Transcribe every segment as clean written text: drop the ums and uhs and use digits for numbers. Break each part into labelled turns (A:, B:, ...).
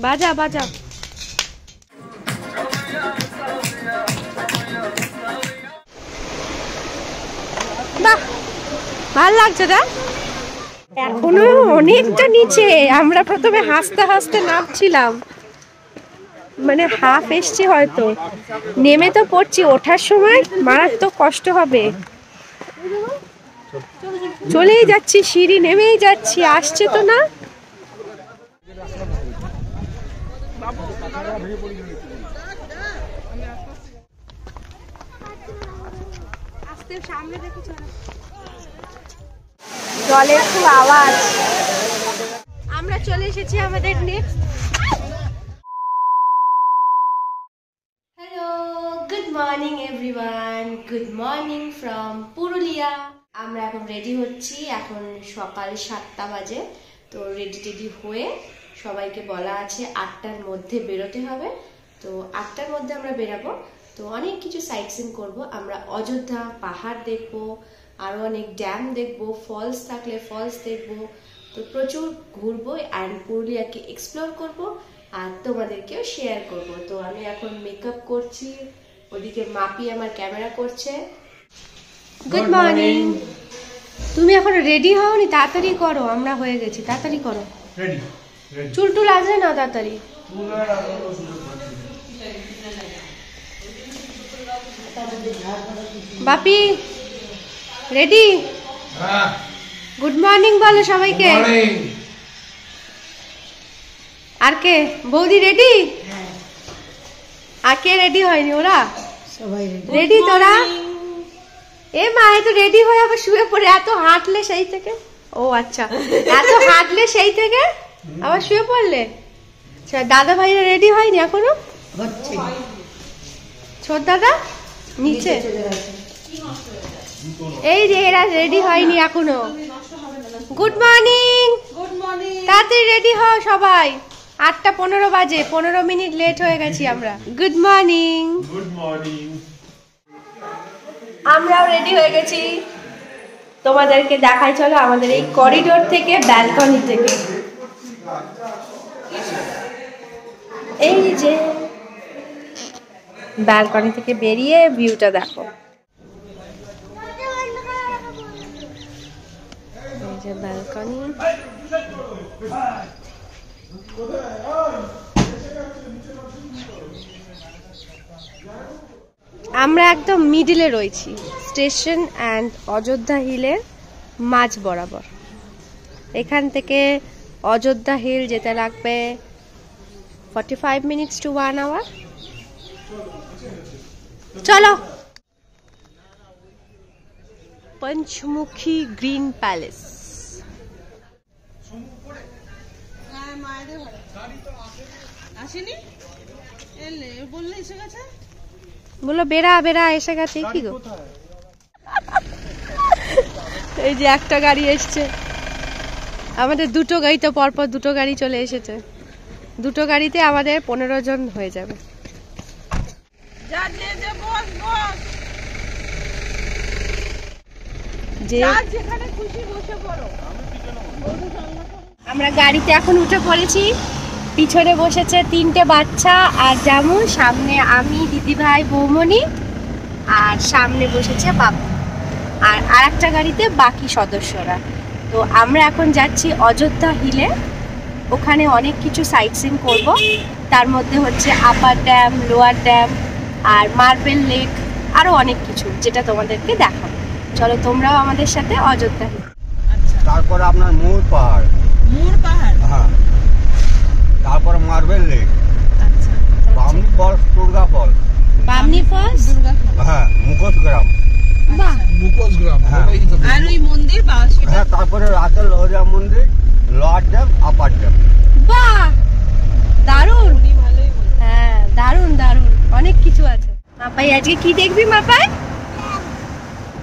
A: বাজা বাজা। বাহ, ভাল লাগছে না? এখনো অনেকটা নিচে। আমরা প্রথমে হাসতে হাসতে নামছিলাম, মানে হাফ এসছি হয়তো, নেমে তো পড়ছি। ওঠার সময় মারাত্মক কষ্ট হবে। চলেই যাচ্ছি, সিঁড়ি নেমেই যাচ্ছি, আসছে তো না। জলের খুব আওয়াজ। আমরা চলে এসেছি আমাদের next. Hello, good morning everyone, good morning from Purulia. আমরা এখন রেডি হচ্ছি, এখন সকাল 7টা বাজে। তো রেডি হয়ে সবাইকে বলা আছে 8টার মধ্যে বেরোতে হবে। তো 8টার মধ্যে আমরা বেরাবো। তো অনেক কিছু সাইট সিন করবো আমরা। অযোধ্যা পাহাড় দেখবো, আরো অনেক ড্যাম দেখবো, ফলস থাকলে ফলস দেখবো। তো প্রচুর ঘুরবো আর পুরুলিয়াকে এক্সপ্লোর করবো আর তোমাদেরকেও শেয়ার করব। তো আমি এখন মেকআপ করছি, ওদিকে মাপি আমার ক্যামেরা করছে। Good morning. তুমি এখন রেডি হওনি? তাড়াতাড়ি করো, আমরা হয়ে গেছি, তাড়াতাড়ি করো। চুল টুল আসলে না তাড়াতাড়ি। বাপি রেডি? গুড মর্নিং বলো সবাইকে। আর কে? বৌদি রেডি? আর কে রেডি হয়নি? ওরা সবাই রেডি। তোরা? এ মা, তো রেডি হয়ে আবার শুয়ে পড়ে। এত হাঁটলে সেই থেকে? ও আচ্ছা, এত হাঁটলে সেই থেকে আবার শুয়ে পড়লে? আচ্ছা, দাদা ভাইরা রেডি হয়নি এখনো? ছোট দাদা নিচে। এই যে এরা রেডি হয়নি এখনো। Good morning. Good morning. তাড়াতাড়ি রেডি হও সবাই, 8টা 15 বাজে, 15 মিনিট লেট হয়ে গেছি আমরা। Good morning. Good morning. আমরাও রেডি হয়ে গেছি, তোমাদেরকে দেখাই চলো আমাদের এই করিডোর থেকে, ব্যালকনি থেকে। এই যে ব্যালকনি থেকে বেরিয়ে ভিউটা দেখো। এই যে ব্যালকনি। আমরা একদম মিডিলে রয়েছি, স্টেশন অ্যান্ড অযোধ্যা হিলের মাঝ বরাবর। এখান থেকে অযোধ্যা হিল যেতে লাগবে 45 মিনিটস টু 1 আওয়ার। চলো। পঞ্চমুখী গ্রিন প্যালেস। বললো বেড়া বেড়া এসে গেছে। কি গো, এই যে একটা গাড়ি এসছে আমাদের। দুটো গাড়ি তো পরপর দুটো গাড়ি চলে এসেছে। দুটো গাড়িতে আমাদের 15 জন হয়ে যাবে। আমরা গাড়িতে এখন উঠে পড়েছি। পিছনে বসেছে 3টে বাচ্চা আর যেমন, সামনে আমি, দিদিভাই, বৌমনি, আর সামনে বসেছে বাবু। আর আরেকটা গাড়িতে বাকি সদস্যরা। তো আমরা এখন যাচ্ছি অযোধ্যা হিলে। ওখানে অনেক কিছু সাইট সিন করবো। তার মধ্যে হচ্ছে আপার ড্যাম, লোয়ার ড্যাম, আর মার্বেল লেক, আরো অনেক কিছু, যেটা তোমাদেরকে দেখাবো। চলো তোমরাও আমাদের সাথে অযোধ্যা হিল।
B: তারপরে আপনার মুর পাহাড়। হ্যাঁ, তারপরে মার্বেল লেক।
A: আচ্ছা,
B: বামনি ফলস, দুর্গা ফল।
A: বামনি ফলস,
B: হ্যাঁ, মুখোশ গ্রাম।
A: বাহ,
B: মুখোশ গ্রাম।
C: আর ওই মন্দির,
B: হ্যাঁ, তারপরে রাতের লহরিয়া মন্দির, লোয়ার ড্যাম, আপার ড্যাম।
A: বাহ, দারুণ। হ্যাঁ, দারুণ দারুণ, অনেক কিছু আছে। মাপাই আজকে কি দেখবি? মাপাই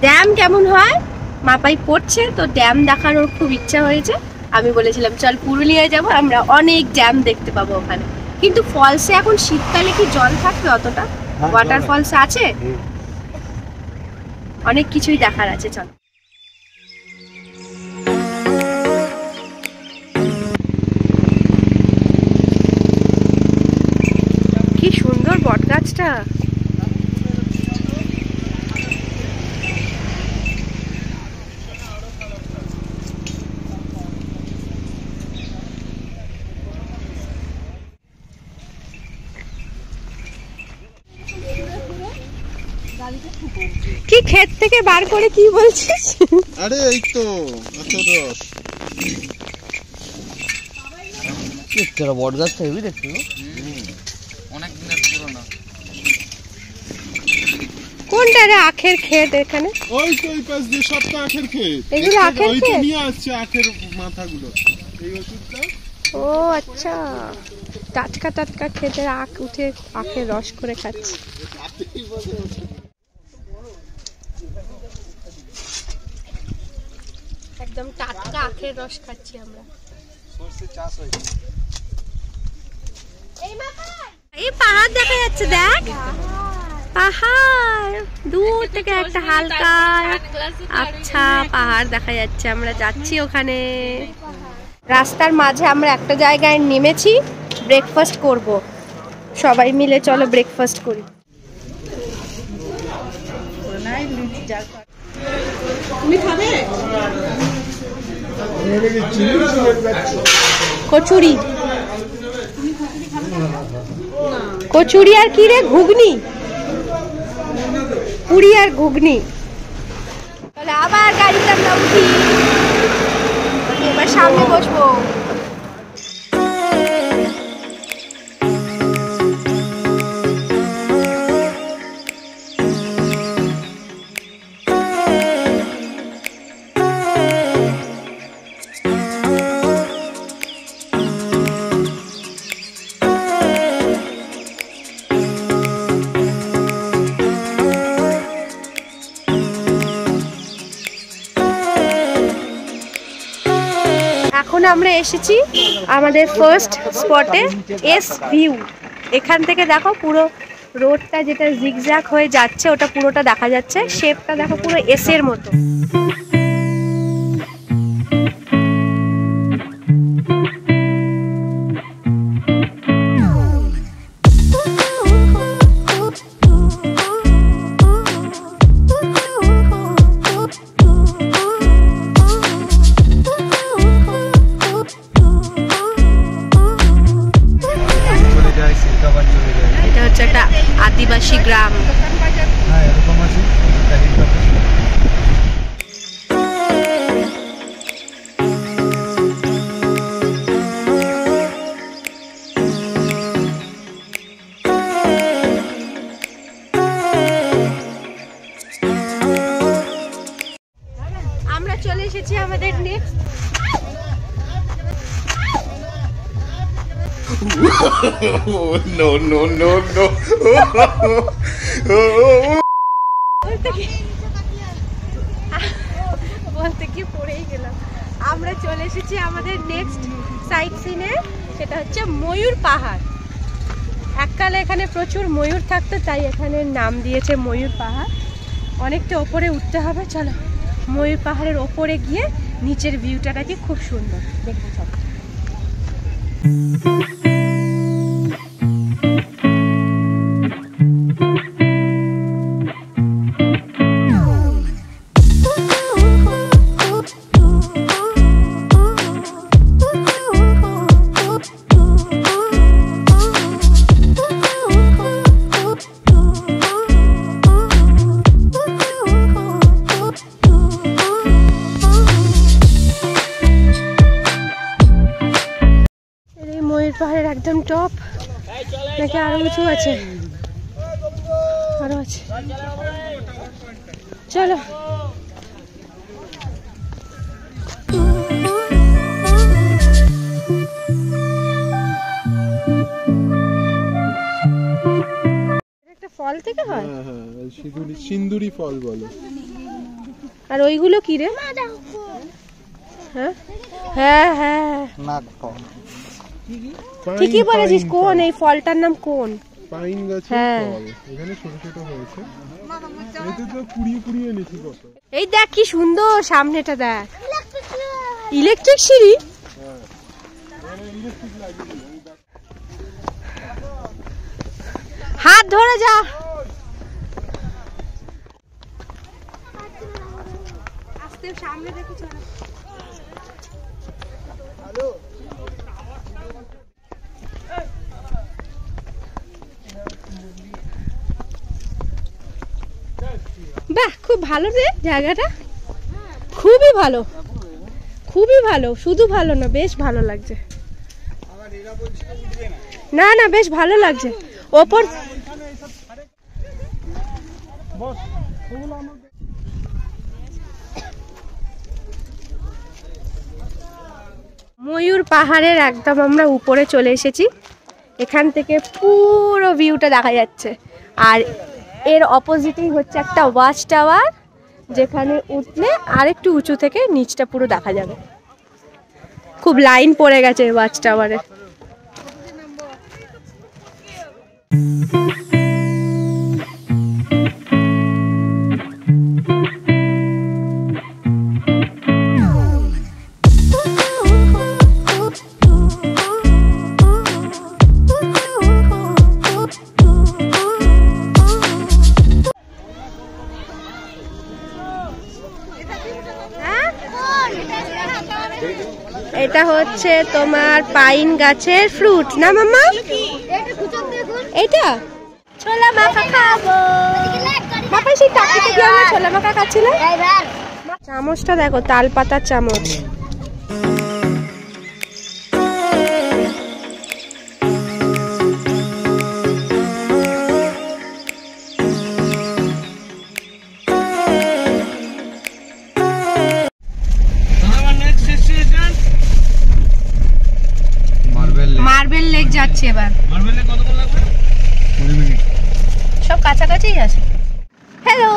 A: ড্যাম কেমন হয়? মাপাই পড়ছে তো, ড্যাম দেখানোর খুব ইচ্ছা হয়েছে। আমি বলেছিলাম চল পুরুলিয়ায় যাব, আমরা অনেক ড্যাম দেখতে পাবো ওখানে। কিন্তু ফলসে এখন শীতকালে কি জল থাকবে অতটা? ওয়াটার ফলস আছে, অনেক কিছুই দেখার আছে। চল। গাছটা? কি ক্ষেত থেকে বার করে কি বলছিস?
C: আরে এই তো রস
B: তোরা বট গাছটা হেবি দেখছি,
C: অনেক দিনের পুরনো।
A: কোনটা রে আখের ক্ষেত এখানে?
C: ওই তো ওই পাশ দিয়ে সব তো আখের ক্ষেত।
A: এগুলো আখের
C: ওই তো
A: ক্ষেত?
C: নিয়ে আসছে আখের মাথাগুলো। এই ওষুধটা
A: ও আচ্ছা, টাটকা টাটকা ক্ষেতের আখ উঠে আখের রস করে খাচ্ছি। একদম টাটকা আখের রস খাচ্ছি আমরা।
C: সরষে চাষ হয়েছে।
A: এই পাহাড় দেখা যাচ্ছে, দেখ পাহাড় দূর থেকে একটা হালকা আচ্ছা পাহাড় দেখা যাচ্ছে। আমরা যাচ্ছি ওখানে। রাস্তার মাঝে আমরা একটা জায়গায় নেমেছি, ব্রেকফাস্ট করব। সবাই মিলে চলো ব্রেকফাস্ট করি। তুমি খাবে? কচুরি, কচুরি আর কি রে? ঘুগনি, পুরি আর ঘুগনি। তাহলে আবার গাড়িতে আমরা উঠি, এবার সামনে বসবো। এখন আমরা এসেছি আমাদের ফার্স্ট স্পটে, এস ভিউ। এখান থেকে দেখো পুরো রোডটা যেটা জিগজ্যাগ হয়ে যাচ্ছে ওটা পুরোটা দেখা যাচ্ছে। শেপটা দেখো পুরো এস এর মতো। এটা হচ্ছে একটা আদিবাসী গ্রাম।
B: হ্যাঁ এরকম আছে।
A: আমরা চলে এসেছি আমাদের next.
C: No, no, no, no.
A: বলতে কি পড়েই গেলাম। আমরা চলে এসেছি আমাদের নেক্সট সাইট সিনে, সেটা হচ্ছে ময়ূর পাহাড়। এককালে এখানে প্রচুর ময়ূর থাকতো, তাই এখানে নাম দিয়েছে ময়ূর পাহাড়। অনেকটা ওপরে উঠতে হবে, চলো ময়ূর পাহাড়ের ওপরে গিয়ে নিচের ভিউটা নাকি খুব সুন্দর দেখতে সব। পাহাড়ের একদম টপ নাকি আরো উঁচু আছে? আরো আছে, চলো। একটা ফল থেকে হয়?
C: সিন্দুরি ফল বলে।
A: আর ওইগুলো কি রে? হ্যাঁ হ্যাঁ হ্যাঁ ঠিকই বলেছিস। কোন এই ফলটার নাম কোন?
C: পাইন গাছের ফল। এখানে ছোট ছোট হয়েছে। এতে তো কুড়িয়ে কুড়িয়ে এনেছি কত।
A: এই দেখ কি সুন্দর, সামনেটা দেখ, ইলেকট্রিক সিঁড়ি। হাত ধরে যা। আস্তে সামনে দেখো চলো। বাহ, খুব ভালো রে জায়গাটা, খুবই ভালো, খুবই ভালো, শুধু ভালো না বেশ ভালো লাগছে। না না বেশ ভালো লাগছে। ওপর ময়ূর পাহাড়ের একদম আমরা উপরে চলে এসেছি। এখান থেকে পুরো ভিউটা দেখা যাচ্ছে। আর এর অপোজিটেই হচ্ছে একটা ওয়াচ টাওয়ার, যেখানে উঠলে আর একটু উঁচু থেকে নিচটা পুরো দেখা যাবে। খুব লাইন পড়ে গেছে ওয়াচ টাওয়ারে। এটা হচ্ছে তোমার পাইন গাছের ফ্রুট না মাম্মা? এটা ছোলা মাখা খাবো। বাবা সেই টাকিতে কি আমরা ছোলা মাখা খাচ্ছিলাম। চামচটা দেখো, তাল পাতার চামচ। মার্বেল লেক যাচ্ছে এবার। মার্বেল লেক কতক্ষণ লাগবে? 20 মিনিট। সব কাছাকাছিই আছে। হ্যালো,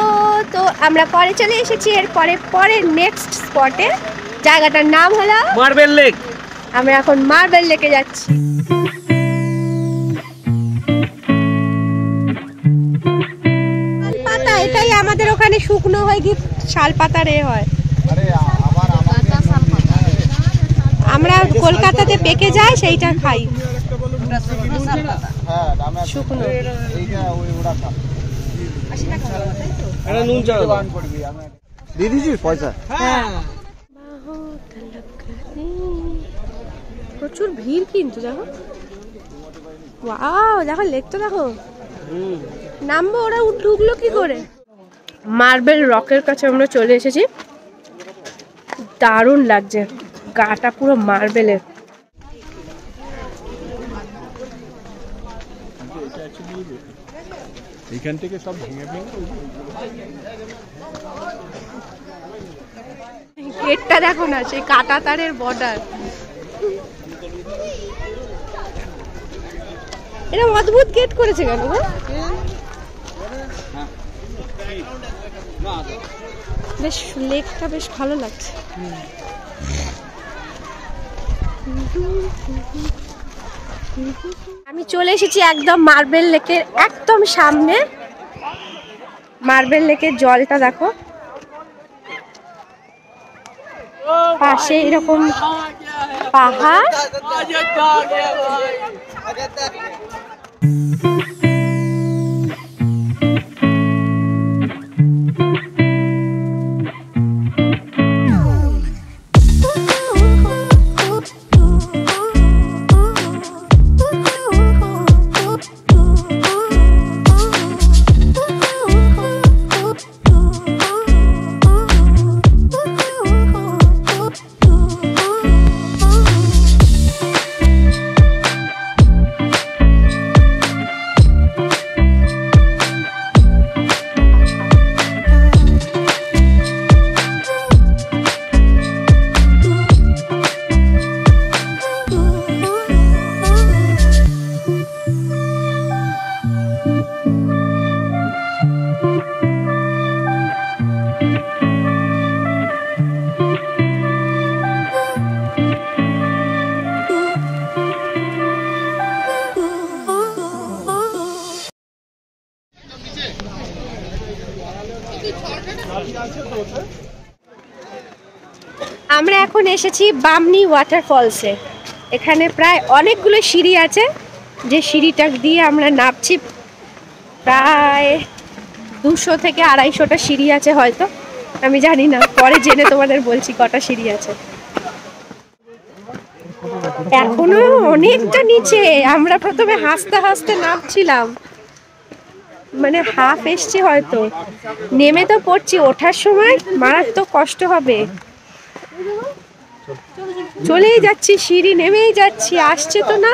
A: তো আমরা পরে চলে এসেছি এর পরের নেক্সট স্পটে। জায়গাটার নাম হলো মার্বেল লেক। আমরা এখন মার্বেল লেকে যাচ্ছি। শালপাতা, এটাই আমাদের ওখানে শুকনো হয় কি শালপাতা রে হয়। আমরা কলকাতাতে পেকে যায় সেইটা খাই। শুকনো
B: দিদিজি পয়সা।
A: প্রচুর ভিড় কিন্তু দেখো। ওয়াও, দেখো লেকটা দেখো। নামবো, ওরা ঢুকলো কি করে? মার্বেল রকের কাছে আমরা চলে এসেছি। দারুণ লাগছে, গাটা পুরো মার্বেলের।
C: এখান থেকে সব ভেঙে
A: গেটটা দেখো না, সেই কাটা তারের বর্ডার। এটা অদ্ভুত গেট করেছে কেন? বেশ লেকটা বেশ ভালো লাগছে। আমি চলে এসেছি একদম মার্বেল লেকের একদম সামনে। মার্বেল লেকের জলটা দেখো, পাশে এরকম পাহাড়। আমরা এখন এসেছি বামনি ওয়াটারফলসে। এখানে প্রায় অনেকগুলো সিঁড়ি আছে, যে সিঁড়িটা দিয়ে আমরা নামছি প্রায় 200 থেকে 250টা সিঁড়ি আছে হয়তো, আমি জানি না, পরে জেনে তোমাদের বলছি কটা সিঁড়ি আছে। এখনো অনেকটা নিচে। আমরা প্রথমে হাসতে হাসতে নামছিলাম, মানে হাফ এসছি হয়তো, নেমে তো পড়ছি, ওঠার সময় মারাত্মক কষ্ট হবে। চলেই যাচ্ছি, সিঁড়ি নেমেই যাচ্ছি, আসছে তো না।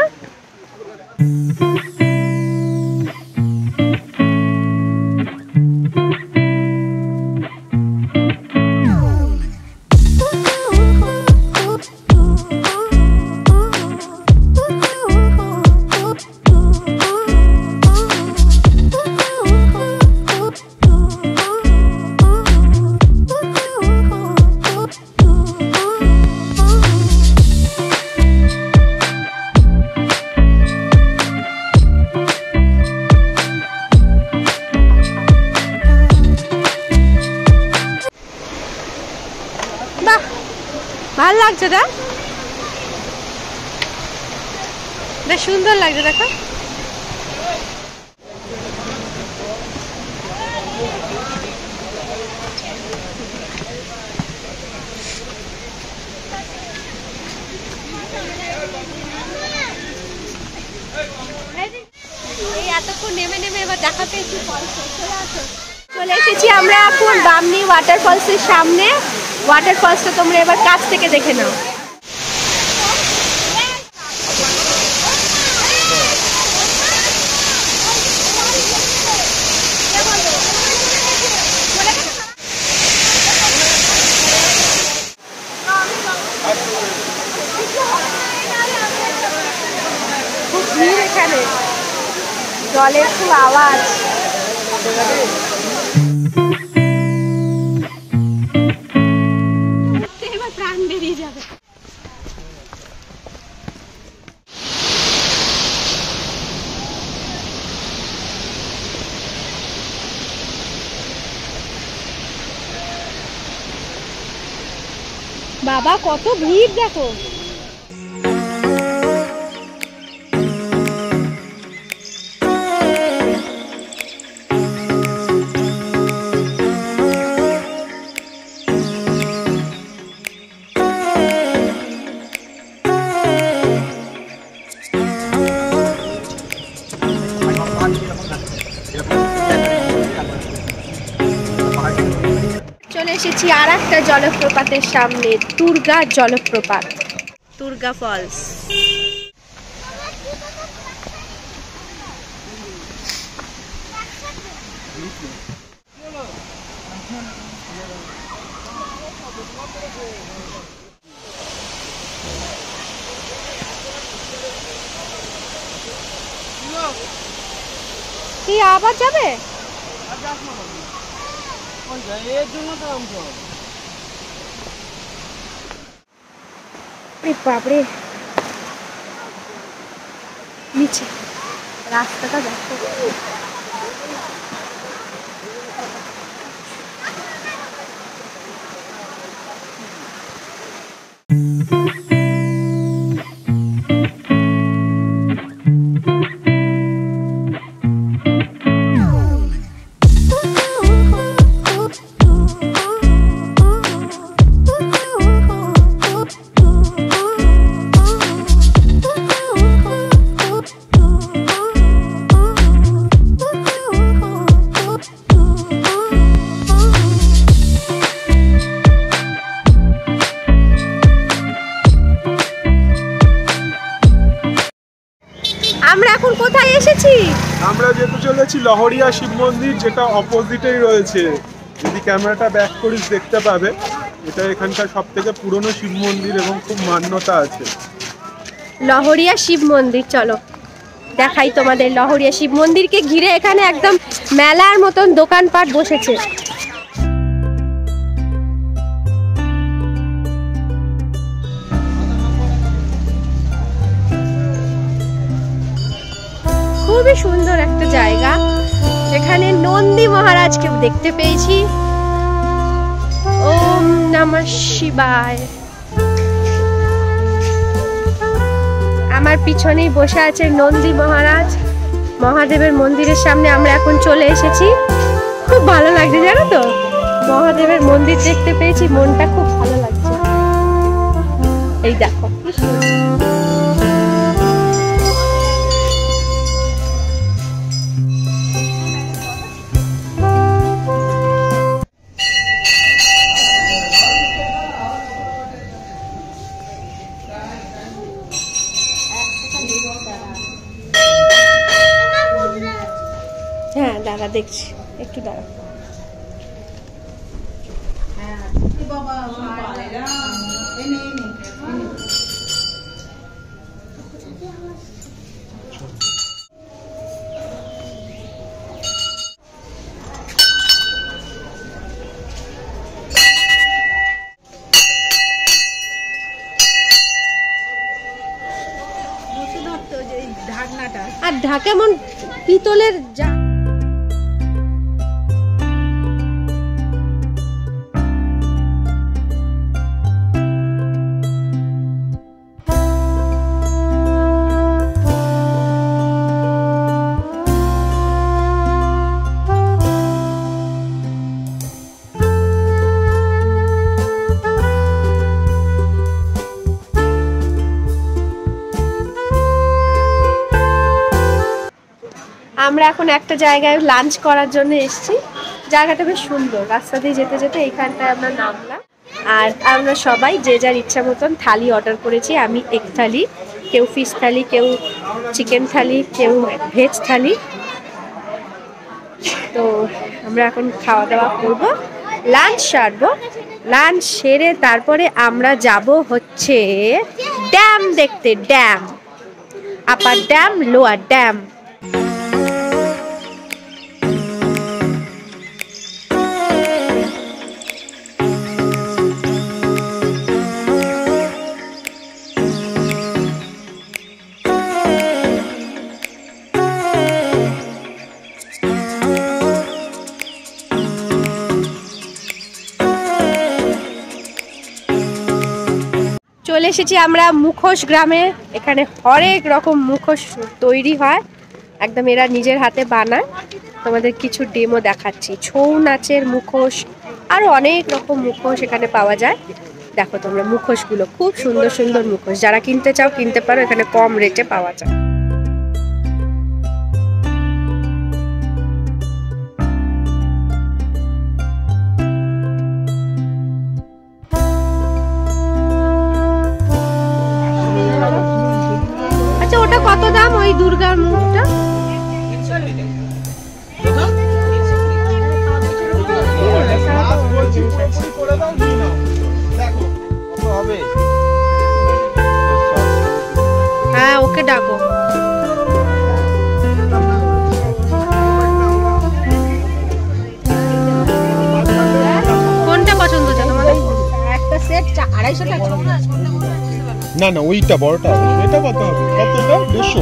A: ভালো লাগছে না? বেশ সুন্দর লাগছে, দেখো। এই এতক্ষণ নেমে নেমে এবার দেখা পেয়েছি চলে এসেছি আমরা এখন বামনি ওয়াটারফলসের সামনে। ওয়াটারফলসটা তোমরা এবার কাছ থেকে দেখে নাও। খুব ভিড় এখানে, জলের খুব আওয়াজ। এবার প্রাণ বেরিয়ে যাবে। বাবা কত ভিড় দেখো। চলে এসেছি আর একটা জলপ্রপাতের সামনে, তুর্গা জলপ্রপাত, তুর্গা ফলস। কি আবার যাবে? বাপরে, নিচে রাস্তাটা দেখো। আমরা এখন কোথায় এসেছি?
C: আমরা যেতে চলেছি লহরিয়া শিব মন্দির, যেটা অপোজিটেই রয়েছে। যদি ক্যামেরাটা ব্যাক করিস দেখতে পাবে, এটা এখানকার সব থেকে পুরনো শিব মন্দির এবং খুব মান্যতা আছে।
A: লহরিয়া শিব মন্দির, চলো দেখাই তোমাদের। লহরিয়া শিব মন্দিরকে ঘিরে এখানে একদম মেলার মতন দোকানপাট বসেছে। খুবই সুন্দর একটা জায়গা, যেখানে নন্দী মহারাজকে দেখতে পেয়েছি। ওম নমঃ শিবায়। আমার পিছনেই বসে আছে নন্দী মহারাজ। মহাদেবের মন্দিরের সামনে আমরা এখন চলে এসেছি। খুব ভালো লাগছে জানো তো, মহাদেবের মন্দির দেখতে পেয়েছি, মনটা খুব ভালো লাগছে। এই দেখো হ্যাঁ দাঁড়া দেখছি, একটু দাঁড়া। আর ঢাকা এমন পিতলের যা আমরা এখন একটা জায়গায় লাঞ্চ করার জন্য এসেছি। জায়গাটা বেশ সুন্দর, রাস্তা দিয়ে যেতে যেতে এইখানটায় আমরা নামলাম। আর আমরা সবাই যে যার ইচ্ছা মতন থালি অর্ডার করেছি। আমি এগ থালি, কেউ ফিশ থালি, কেউ চিকেন থালি, কেউ ভেজ থালি। তো আমরা এখন খাওয়া দাওয়া করব, লাঞ্চ সারবো। লাঞ্চ সেরে তারপরে আমরা যাব হচ্ছে ড্যাম দেখতে, dam, upper dam, lower dam. চলে এসেছি আমরা মুখোশ গ্রামে। এখানে হরেক রকম মুখোশ তৈরি হয়, একদম এরা নিজের হাতে বানায়। তোমাদের কিছু ডেমো দেখাচ্ছি। ছৌ নাচের মুখোশ, আরো অনেক রকম মুখোশ এখানে পাওয়া যায়। দেখো তোমরা মুখোশগুলো, খুব সুন্দর সুন্দর মুখোশ। যারা কিনতে চাও কিনতে পারো, এখানে কম রেটে পাওয়া যায়। আচ্ছা ওটা কত দাম, ওই দুর্গার মুখটা? হ্যাঁ ওকে ডাকো। কোনটা পছন্দ হচ্ছে তোমাদের? একটা সেট 250 টাকা।
C: না না ওইটা বড়টা হবে। এটা কত হবে? কতটা? 150।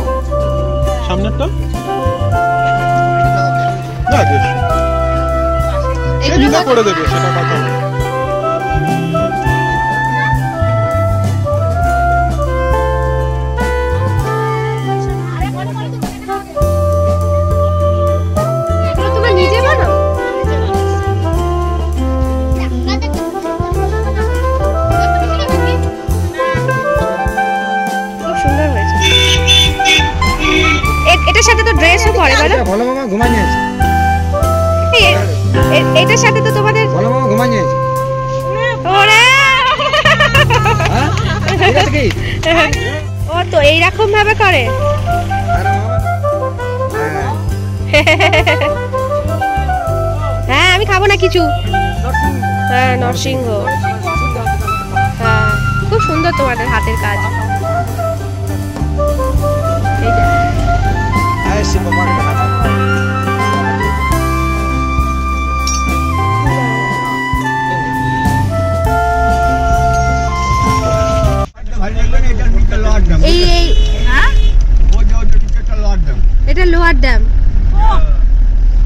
C: সামনেরটা না 150। এগুলো করে দেবে, সেটা কথা না।
A: তোমরা নিজে বানাও? এটার সাথে তো ড্রেসও পরে বলো।
B: ভালো মামা ঘুমাই নিয়েছে।
A: এটার সাথে তো তোমাদের
B: ভালো মামা ঘুমাই নিয়েছে।
A: ওরে
B: হ্যাঁ ঠিক আছে কি?
A: ও তো এইরকম ভাবে করে।
B: আরে মামা
A: হ্যাঁ আমি খাবো না কিছু। হ্যাঁ নরসিংহ। হ্যাঁ খুব সুন্দর তোমাদের হাতের কাজ। এই যে
B: আইসি বাবা
A: এই এই এটা লোয়ার ড্যাম,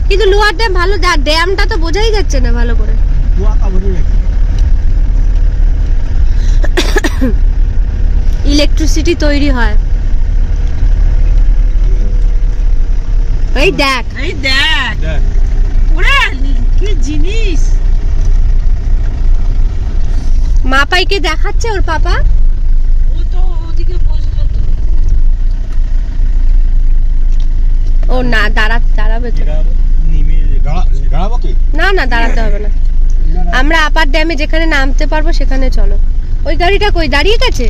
A: কিন্তু লোয়ার ড্যাম ভালো, ড্যামটা তো বোঝাই যাচ্ছে না ভালো করে। ইলেকট্রিসিটি তৈরি হয়। এই দেখ
D: ওরে কি জিনিস।
A: মাপাইকে দেখাচ্ছে ওর পাপা।
D: ও তো ওদিকে বসলো তো।
A: ও না দাঁড়াবে তো। না না দাঁড়াতে হবে না, আমরা আপার ড্যামে যেখানে নামতে পারবো সেখানে চলো। ওই গাড়িটা কই দাঁড়িয়ে গেছে?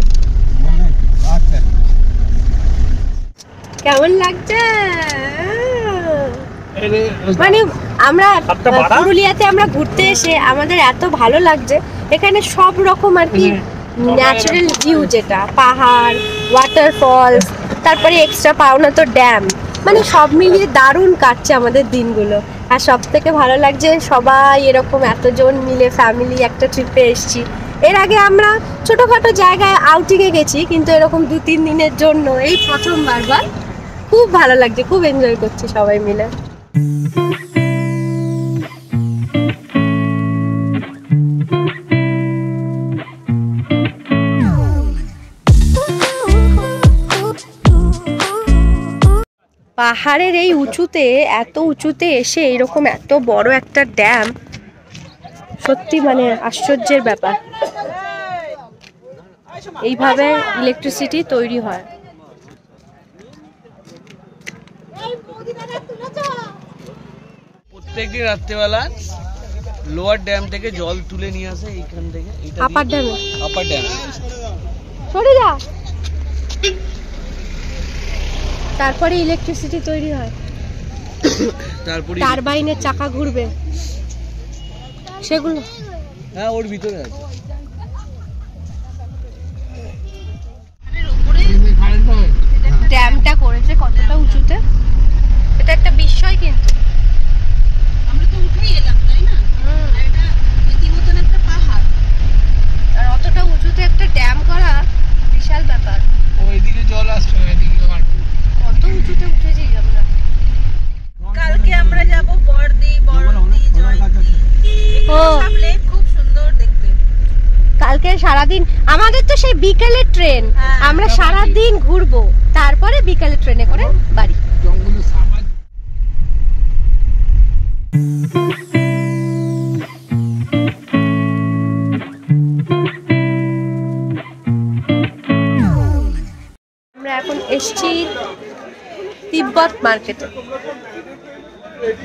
A: কেমন লাগছে? মানে আমরা পুরুলিয়াতে আমরা ঘুরতে এসে আমাদের এত ভালো লাগছে। এখানে সব রকম আর কি ন্যাচারাল ভিউ, যেটা পাহাড়, ওয়াটারফলস, তারপরে এক্সট্রা পাওনা তো ড্যাম, মানে সব মিলিয়ে দারুণ কাটছে আমাদের দিনগুলো। আর সব থেকে ভালো লাগছে সবাই এরকম এতজন মিলে ফ্যামিলি একটা ট্রিপে এসেছি। এর আগে আমরা ছোটোখাটো জায়গায় আউটিংয়ে গেছি, কিন্তু এরকম 2-3 দিনের জন্য এই প্রথমবার। খুব ভালো লাগছে, খুব এনজয় করছি সবাই মিলে। পাহাড়ের এই উঁচুতে, এত উঁচুতে এসে এরকম এত বড় একটা ড্যাম, সত্যি মানে আশ্চর্যের ব্যাপার। এইভাবে ইলেকট্রিসিটি তৈরি হয়।
E: প্রত্যেকদিন রাত্রেবেলা লোয়ার ড্যাম থেকে জল তুলে নিয়ে আসে এইখান থেকে।
A: আপার ড্যামে,
E: আপার ড্যাম
A: সরে যা। তারপরে ইলেকট্রিসিটি তৈরি হয়,
E: তারপরে
A: টারবাইনের চাকা ঘুরবে সেগুলো।
E: হ্যাঁ ওর ভিতরে আছে।
A: ড্যামটা করেছে কতটা উঁচুতে, এটা একটা বিস্ময়। কিন্তু
D: আমরা তো উঠেই এলাম তাই না? এটা রীতিমতন একটা পাহাড়,
A: আর অতটা উঁচুতে একটা ড্যাম করা বিশাল ব্যাপার।
E: ওইদিকে জল আসছে, ওইদিকে
A: কত উঁচুতে উঠেছি আমরা।
D: কালকে আমরা যাব বড়দি, জয়ন্তী,
A: ও
D: সব লেক খুব সুন্দর দেখতে।
A: কালকে সারাদিন আমাদের তো সেই বিকেলের ট্রেন, আমরা সারাদিন ঘুরবো, তারপরে বিকেলের ট্রেনে করে বাড়ি। আমরা এখন এসছি তিব্বত মার্কেটে।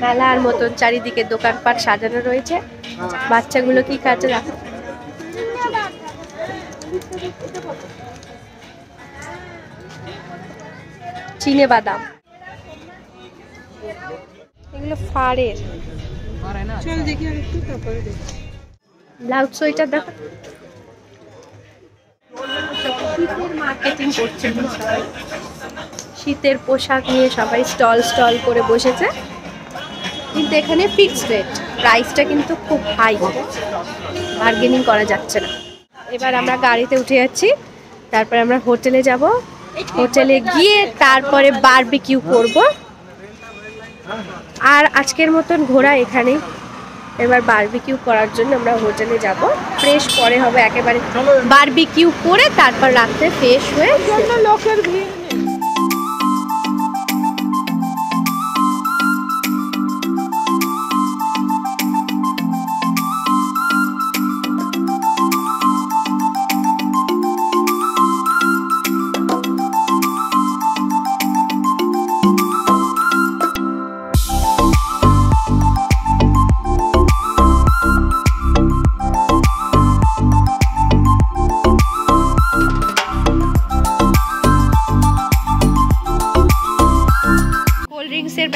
A: মেলার মতন চারিদিকে দোকানপাট সাজানো রয়েছে। বাচ্চাগুলো কি খাচ্ছে দেখো। চিনে বাদাম, এগুলো ফাড়ের।
D: চল দেখি আর একটু, তারপরে দেখি।
A: ব্লাউজ সোয়েটার দেখো। মার্কেটিং করছে সবাই, শীতের পোশাক নিয়ে সবাই স্টল করে বসেছে। কিন্তু এখানে ফিক্সড রেট, প্রাইসটা কিন্তু খুব হাই, বার্গেনিং করা যাচ্ছে না। এবার আমরা গাড়িতে উঠে যাচ্ছি, তারপরে আমরা হোটেলে যাব। হোটেলে গিয়ে তারপরে বারবিকিউ করব। আর আজকের মতন ঘোরা এখানেই। এবার বারবিকিউ করার জন্য আমরা হোটেলে যাব। ফ্রেশ পরে হবে একেবারে, বারবিকিউ করে তারপর রাত্রে ফ্রেশ হয়ে লোকের ভিড়।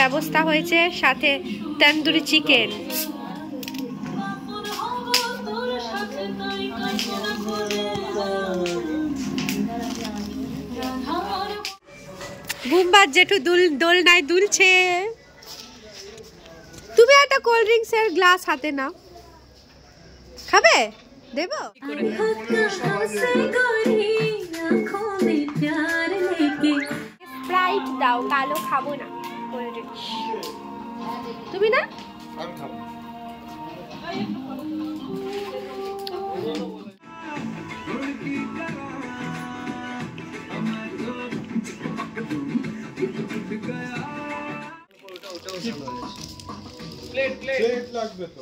A: ব্যবস্থা হয়েছে, সাথে তন্দুরি চিকেন। বুম্বার জেঠু দোলনায় দুলছে। তুমি একটা কোল্ড ড্রিঙ্কস এর গ্লাস হাতে নাও, খাবে? দেব? স্প্রাইট দাও, কালো খাবো না। তুমি না?
C: প্লেট লাগবে তো।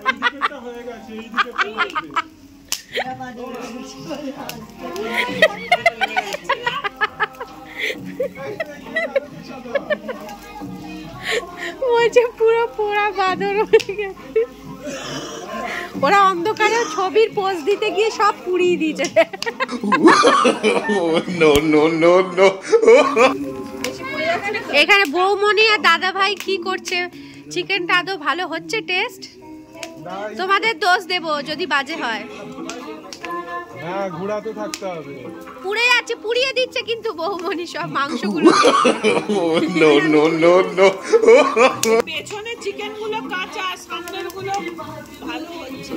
C: ওইদিকেরটা হয়ে গেছে, এইদিকেরটা লাগবে।
A: বলছে পুরো পোড়া বাঁদর হয়ে গেছে। ওরা অন্ধকারে ছবির পোজ দিতে গিয়ে সব পুড়িয়ে দিয়েছে। এখানে বৌমনি আর দাদা ভাই কি করছে? চিকেনটা আদৌ ভালো হচ্ছে টেস্ট? তোমাদের দোষ দেব যদি বাজে হয়।
C: হ্যাঁ, ঘোরাতে থাকতে হবে।
A: পুড়ে যাচ্ছে, পুড়িয়ে দিচ্ছে কিন্তু বৌমনি সব মাংসগুলো।
D: পেছনের চিকেন গুলো কাঁচা, সামনের গুলো ভালো হচ্ছে।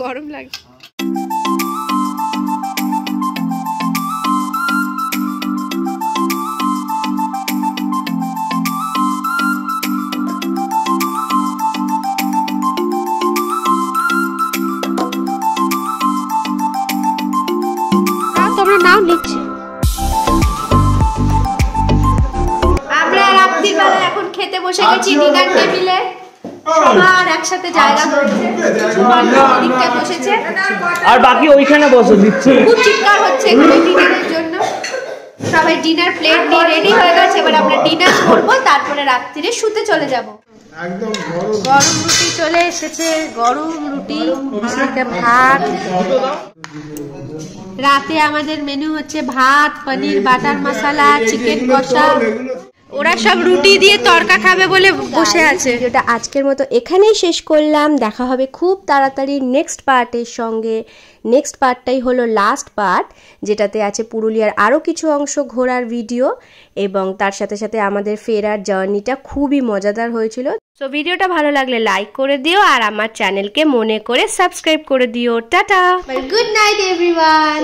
A: গরম লাগছে। তোমরা নাও নিচ্ছে। আমরা রাত্রিবেলা এখন খেতে বসে গেছি ডিনার টেবিলে। সবার একসাথে জায়গা হয়েছে, ওদিকটায় বসেছে
E: আর বাকি ওইখানে বসে দিচ্ছে।
A: খুব চিৎকার হচ্ছে এখানে ডিনারের জন্য। সবাই ডিনার প্লেট নিয়ে রেডি হয়ে গেছে। এবার আমরা ডিনার করবো, তারপরে রাত্রিরে শুতে চলে যাব।
C: একদম গরম।
A: গরম রুটি চলে এসেছে, গরম রুটি, একটা ভাত। রাতে আমাদের মেনু হচ্ছে ভাত, পনির বাটার মশলা, চিকেন কষা। ওরা সব রুটি দিয়ে তরকা খাবে বলে বসে আছে।
F: ভিডিওটা আজকের মতো এখানেই শেষ করলাম। দেখা হবে খুব তাড়াতাড়ি নেক্সট পার্টের সঙ্গে। নেক্সট পার্টটাই হলো লাস্ট পার্ট, যেটাতে আছে পুরুলিয়ার আরও কিছু অংশ ঘোরার ভিডিও, এবং তার সাথে সাথে আমাদের ফেরার জার্নিটা খুবই মজাদার হয়েছিল। সো ভিডিওটা ভালো লাগলে লাইক করে দিও, আর আমার চ্যানেলকে মনে করে সাবস্ক্রাইব করে দিও। Tata,
A: good night everyone.